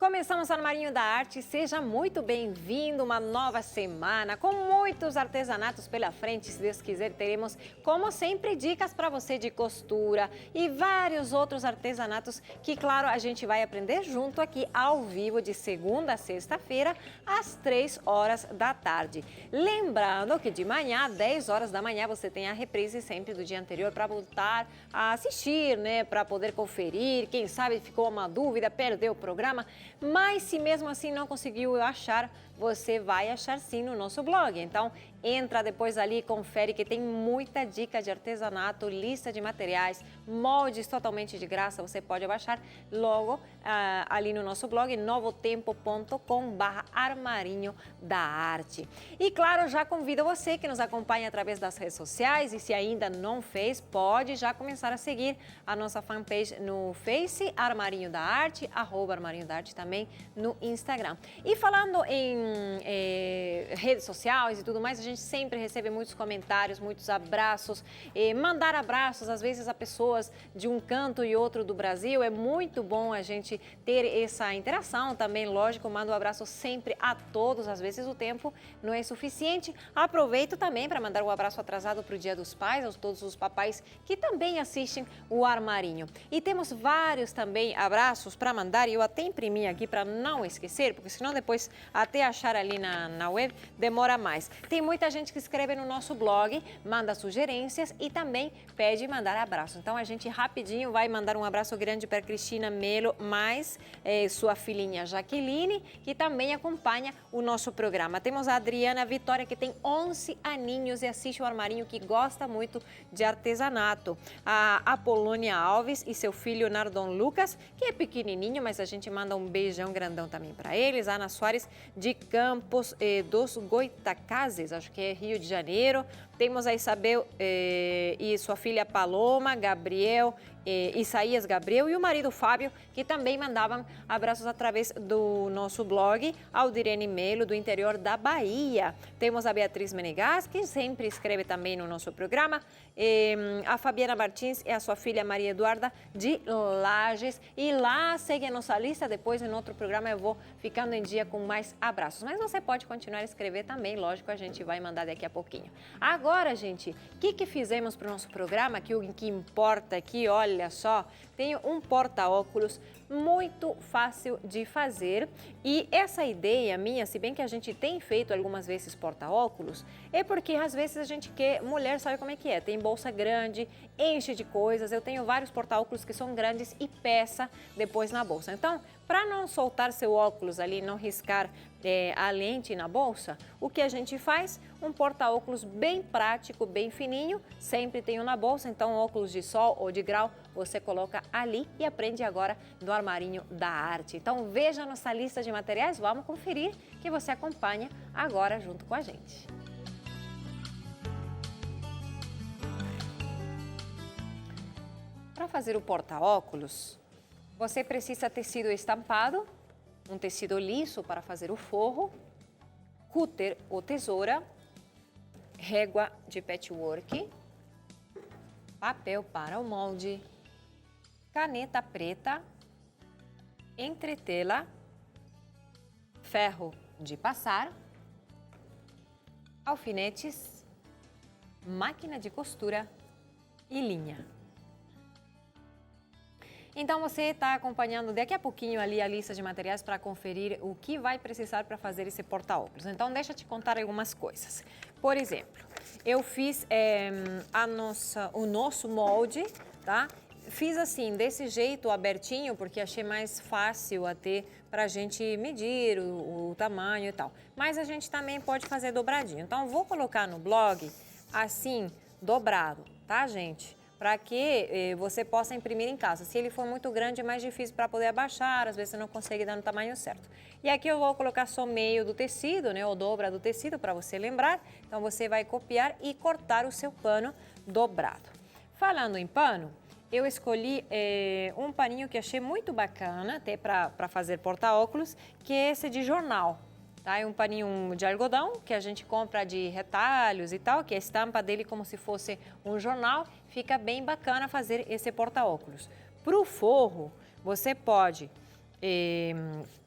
Começamos o Armarinho da Arte, seja muito bem-vindo, uma nova semana com muitos artesanatos pela frente, se Deus quiser teremos, como sempre, dicas para você de costura e vários outros artesanatos que, claro, a gente vai aprender junto aqui ao vivo de segunda a sexta-feira, às 3 horas da tarde. Lembrando que de manhã, 10 horas da manhã, você tem a reprise sempre do dia anterior para voltar a assistir, né, para poder conferir, quem sabe ficou uma dúvida, perdeu o programa. Mas se mesmo assim não conseguiu achar, você vai achar sim no nosso blog. Então, entra depois ali e confere que tem muita dica de artesanato, lista de materiais, moldes totalmente de graça. Você pode baixar logo ali no nosso blog, novotempo.com/armarinho da arte. E claro, já convido você que nos acompanha através das redes sociais e se ainda não fez, pode já começar a seguir a nossa fanpage no Face, Armarinho da Arte, @Armarinho da Arte também no Instagram. E falando em redes sociais e tudo mais, a gente sempre recebe muitos comentários, muitos abraços, mandar abraços às vezes a pessoas de um canto e outro do Brasil. É muito bom a gente ter essa interação também, lógico, mando um abraço sempre a todos, às vezes o tempo não é suficiente. Aproveito também para mandar um abraço atrasado para o Dia dos Pais, a todos os papais que também assistem o Armarinho. E temos vários também abraços para mandar e eu até imprimi aqui para não esquecer, porque senão depois até achar ali na web demora mais. Tem muita gente que escreve no nosso blog, manda sugerências e também pede mandar abraço. Então a gente rapidinho vai mandar um abraço grande para Cristina Melo, mais sua filhinha Jaqueline, que também acompanha o nosso programa. Temos a Adriana Vitória, que tem 11 aninhos e assiste o Armarinho, que gosta muito de artesanato. A Apolônia Alves e seu filho Nardon Lucas, que é pequenininho, mas a gente manda um beijão grandão também para eles. A Ana Soares de Campos dos Goitacazes, acho que é Rio de Janeiro. Temos a Isabel e sua filha Paloma, Gabriel, Isaías Gabriel e o marido Fábio, que também mandavam abraços através do nosso blog. Aldirene Melo, do interior da Bahia. Temos a Beatriz Menegas, que sempre escreve também no nosso programa. A Fabiana Martins e a sua filha Maria Eduarda, de Lages. E lá segue a nossa lista, depois em outro programa eu vou ficando em dia com mais abraços. Mas você pode continuar a escrever também, lógico, a gente vai mandar daqui a pouquinho. Agora, gente, o que fizemos para o nosso programa? Que o que importa aqui, olha só, tenho um porta-óculos muito fácil de fazer e essa ideia minha, se bem que a gente tem feito algumas vezes porta-óculos, é porque às vezes a gente quer, mulher sabe como é que é, tem bolsa grande, enche de coisas, eu tenho vários porta-óculos que são grandes e peça depois na bolsa. Então, para não soltar seu óculos ali, não riscar a lente na bolsa, o que a gente faz? Um porta-óculos bem prático, bem fininho, sempre tenho na bolsa, então óculos de sol ou de grau você coloca ali e aprende agora no Armarinho da Arte. Então veja nossa lista de materiais, vamos conferir que você acompanha agora junto com a gente. Para fazer o porta-óculos, você precisa tecido estampado, um tecido liso para fazer o forro, cúter ou tesoura, régua de patchwork, papel para o molde, caneta preta, entretela, ferro de passar, alfinetes, máquina de costura e linha. Então você está acompanhando daqui a pouquinho ali a lista de materiais para conferir o que vai precisar para fazer esse porta-óculos. Então deixa eu te contar algumas coisas. Por exemplo, eu fiz o nosso molde, tá? Fiz assim, desse jeito abertinho, porque achei mais fácil até para a gente medir o tamanho e tal. Mas a gente também pode fazer dobradinho. Então vou colocar no blog assim, dobrado, tá, gente? Para que você possa imprimir em casa. Se ele for muito grande, é mais difícil para poder abaixar, às vezes você não consegue dar no tamanho certo. E aqui eu vou colocar só meio do tecido, né, ou dobra do tecido, para você lembrar. Então você vai copiar e cortar o seu pano dobrado. Falando em pano, eu escolhi um paninho que achei muito bacana, até para fazer porta-óculos, que é esse de jornal. Tá? É um paninho de algodão que a gente compra de retalhos e tal, que a estampa dele como se fosse um jornal, fica bem bacana fazer esse porta-óculos. Para o forro, você pode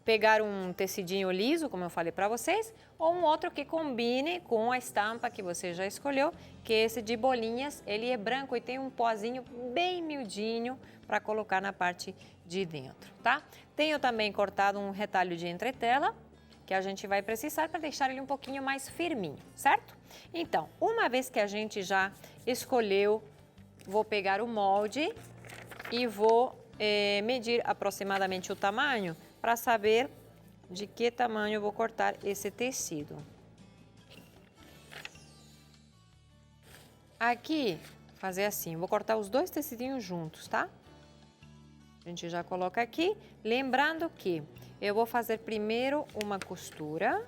pegar um tecidinho liso, como eu falei para vocês, ou um outro que combine com a estampa que você já escolheu, que é esse de bolinhas. Ele é branco e tem um pozinho bem miudinho para colocar na parte de dentro, tá? Tenho também cortado um retalho de entretela, que a gente vai precisar para deixar ele um pouquinho mais firminho, certo? Então, uma vez que a gente já escolheu, vou pegar o molde e vou medir aproximadamente o tamanho para saber de que tamanho eu vou cortar esse tecido. Aqui, fazer assim, vou cortar os dois tecidinhos juntos, tá? A gente já coloca aqui, lembrando que eu vou fazer primeiro uma costura.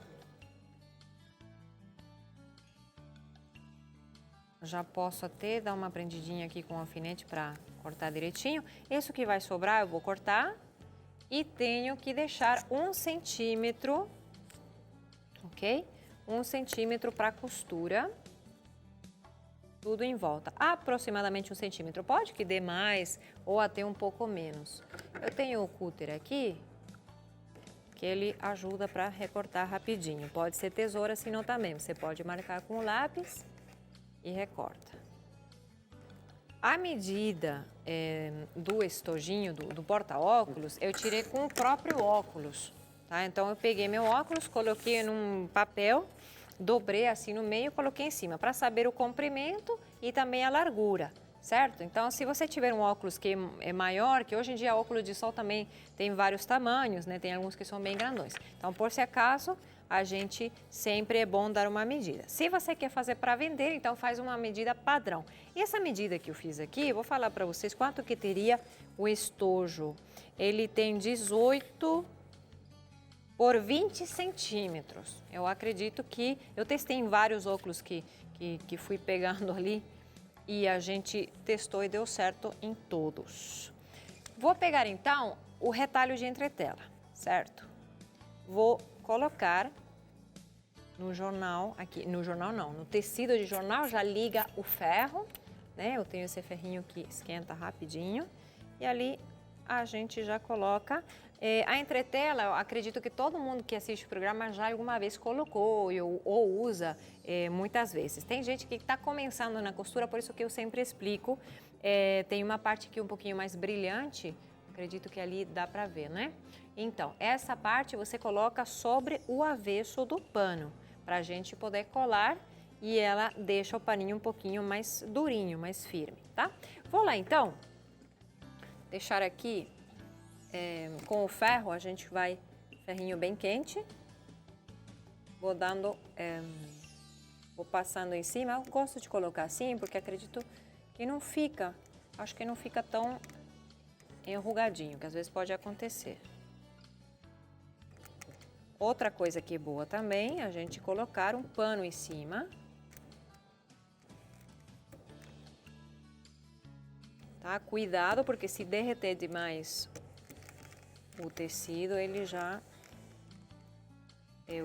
Já posso até dar uma prendidinha aqui com o alfinete para cortar direitinho. Isso que vai sobrar eu vou cortar e tenho que deixar 1 centímetro, ok? 1 centímetro para costura. Tudo em volta, aproximadamente 1 centímetro. Pode que dê mais ou até um pouco menos. Eu tenho o cúter aqui, que ele ajuda para recortar rapidinho. Pode ser tesoura, senão também. Você pode marcar com o lápis e recorta. A medida do estojinho, do porta-óculos, eu tirei com o próprio óculos, tá? Então, eu peguei meu óculos, coloquei num papel, dobrei assim no meio e coloquei em cima, para saber o comprimento e também a largura, certo? Então, se você tiver um óculos que é maior, que hoje em dia óculos de sol também tem vários tamanhos, né? Tem alguns que são bem grandões. Então, por se acaso, a gente sempre é bom dar uma medida. Se você quer fazer para vender, então faz uma medida padrão. E essa medida que eu fiz aqui, eu vou falar para vocês quanto que teria o estojo. Ele tem 18 por 20 centímetros. Eu acredito que eu testei em vários óculos que fui pegando ali e a gente testou e deu certo em todos. Vou pegar então o retalho de entretela, certo? Vou colocar no jornal, aqui, no jornal não, no tecido de jornal, já liga o ferro, né? Eu tenho esse ferrinho que esquenta rapidinho e ali a gente já coloca. A entretela, eu acredito que todo mundo que assiste o programa já alguma vez colocou ou usa muitas vezes. Tem gente que está começando na costura, por isso que eu sempre explico. Tem uma parte aqui um pouquinho mais brilhante, acredito que ali dá para ver, né? Então, essa parte você coloca sobre o avesso do pano, para a gente poder colar e ela deixa o paninho um pouquinho mais durinho, mais firme, tá? Vou lá então, deixar aqui com o ferro, a gente vai, ferrinho bem quente, vou dando, vou passando em cima. Eu gosto de colocar assim porque acredito que não fica, acho que não fica tão enrugadinho, que às vezes pode acontecer. Outra coisa que é boa também, a gente colocar um pano em cima. Tá? Cuidado, porque se derreter demais o tecido, ele já...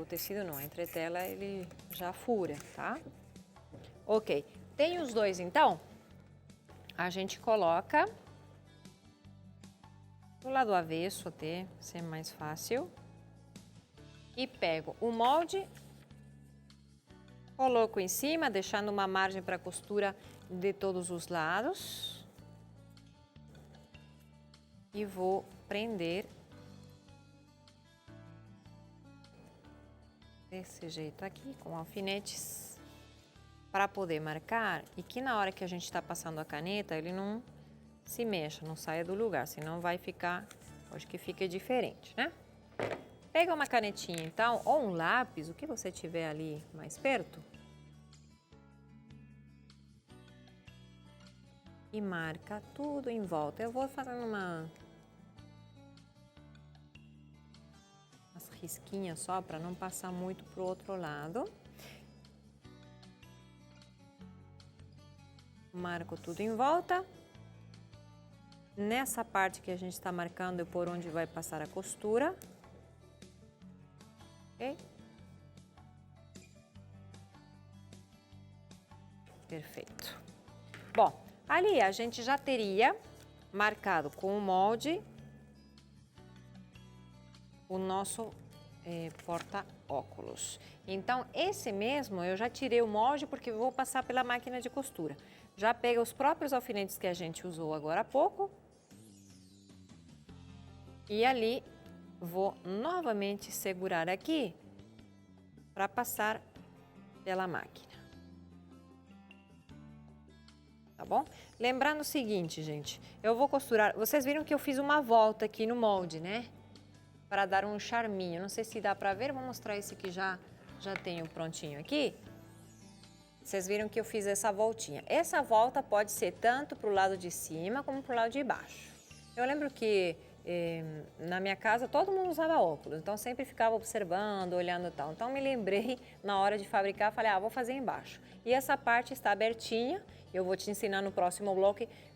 o tecido não, a entretela, ele já fura, tá? Ok. Tem os dois, então? A gente coloca do lado avesso, até ser mais fácil. E pego o molde, coloco em cima, deixando uma margem para costura de todos os lados. E vou prender desse jeito aqui, com alfinetes, para poder marcar e que na hora que a gente está passando a caneta, ele não se mexa, não saia do lugar, senão vai ficar, acho que fica diferente, né? Pega uma canetinha então, ou um lápis, o que você tiver ali mais perto. E marca tudo em volta. Eu vou fazendo umas risquinhas só, para não passar muito pro outro lado. Marco tudo em volta. Nessa parte que a gente está marcando é por onde vai passar a costura. Ok? Perfeito. Bom, ali a gente já teria marcado com o molde o nosso porta-óculos. Então, esse mesmo, eu já tirei o molde porque vou passar pela máquina de costura. Já pega os próprios alfinetes que a gente usou agora há pouco. E ali, vou novamente segurar aqui para passar pela máquina. Tá bom? Lembrando o seguinte, gente, eu vou costurar, vocês viram que eu fiz uma volta aqui no molde, né? Para dar um charminho, não sei se dá para ver, vou mostrar esse que já tenho prontinho aqui. Vocês viram que eu fiz essa voltinha. Essa volta pode ser tanto para o lado de cima como para o lado de baixo. Eu lembro que na minha casa todo mundo usava óculos, então sempre ficava observando, olhando e tal. Então me lembrei na hora de fabricar, falei, vou fazer embaixo. E essa parte está abertinha, eu vou te ensinar no próximo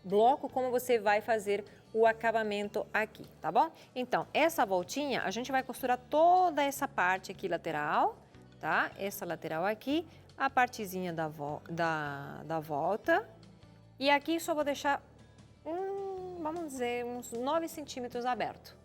bloco como você vai fazer o acabamento aqui, tá bom? Então, essa voltinha, a gente vai costurar toda essa parte aqui lateral, tá? Essa lateral aqui, a partezinha da volta. E aqui só vou deixar vamos dizer, uns 9 centímetros aberto,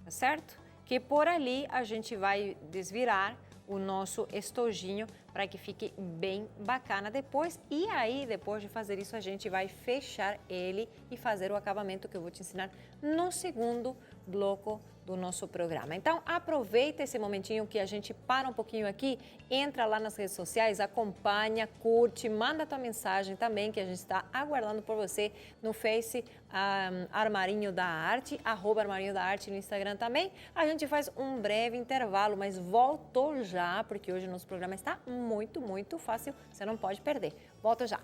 tá certo? Que por ali a gente vai desvirar o nosso estojinho para que fique bem bacana depois. E aí, depois de fazer isso, a gente vai fechar ele e fazer o acabamento que eu vou te ensinar no segundo bloco do nosso programa. Então, aproveita esse momentinho que a gente para um pouquinho aqui, entra lá nas redes sociais, acompanha, curte, manda tua mensagem também, que a gente está aguardando por você no Face, Armarinho da Arte, @Armarinho da Arte no Instagram também. A gente faz um breve intervalo, mas volto já, porque hoje o nosso programa está muito, muito fácil, você não pode perder. Volto já.